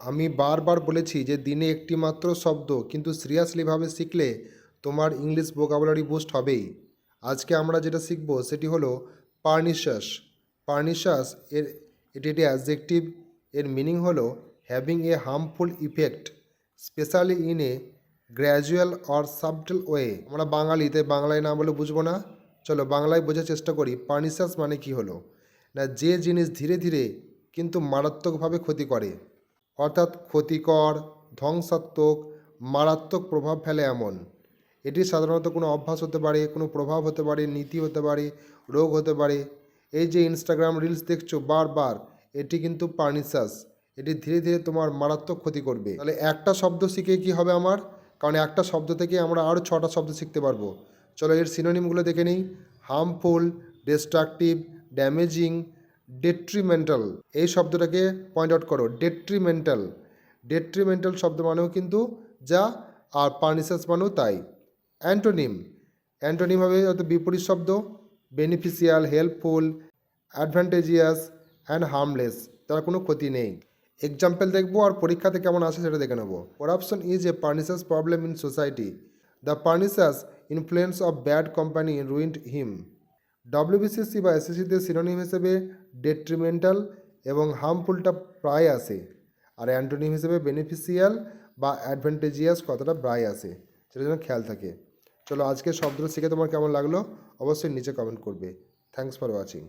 আমি বারবার বলেছি যে দিনে একটি মাত্র শব্দ কিন্তু সিরিয়াসলিভাবে শিখলে তোমার ইংলিশ ভোকাবুলারি বুস্ট হবেই। আজকে আমরা যেটা শিখব সেটি হলো পার্নিশাস। পার্নিশাস এটি একটি অ্যাডজেক্টিভ। এর মিনিং হলো having a harmful effect specially in a gradual or subtle way. আমরা বাঙালিতে বাংলায় না বলে বুঝবো না, চলো বাংলায় বোঝার চেষ্টা করি। পার্নিশাস মানে কি হলো না, যে জিনিস ধীরে ধীরে কিন্তু মারাত্মকভাবে ক্ষতি করে, অর্থাৎ ক্ষতিকর, ধ্বংসাত্মক, মারাত্মক প্রভাব ফেলে এমন। এটি সাধারণত কোনো অভ্যাস হতে পারে, কোনো প্রভাব হতে পারে, নীতি হতে পারে, রোগ হতে পারে। এই যে ইনস্টাগ্রাম রিলস দেখছো বারবার, এটি কিন্তু পার্নিশাস। এটি ধীরে ধীরে তোমার মারাত্মক ক্ষতি করবে। তাহলে একটা শব্দ শিখে কি হবে আমার, কারণ একটা শব্দ থেকে আমরা আরও 6টা শব্দ শিখতে পারবো। চলো এর সিনোনিমগুলো দেখে নিই। Harmful, destructive, damaging, detrimental. এই শব্দটাকে পয়েন্ট আউট করো, ডেট্রিমেন্টাল। ডেট্রিমেন্টাল শব্দ মানেও কিন্তু যা, আর পার্নিশাস মানেও তাই। অ্যান্টোনিম, অ্যান্টোনিম হবে অর্থাৎ বিপরীত শব্দ। Beneficial, helpful, advantageous and harmless, তার কোনো ক্ষতি নেই। এক্সাম্পল দেখবো আর পরীক্ষাতে কেমন আসে সেটা দেখে নেবো। Corruption is a pernicious problem in society. The pernicious influence of bad company ruined him. WBCSC বা এসএসসিতে সিনোনিম হিসেবে ডেট্রিমেন্টাল এবং হার্মফুলটা প্রায় আসে, আর অ্যান্টোনিম হিসেবে বেনিফিশিয়াল বা অ্যাডভান্টেজিয়াস কথাটা প্রায় আসে, সেটা যেন খেয়াল থাকে। চলো আজকে শব্দটা শিখে তোমার কেমন লাগলো অবশ্যই নিচে কমেন্ট করবে। Thanks for watching.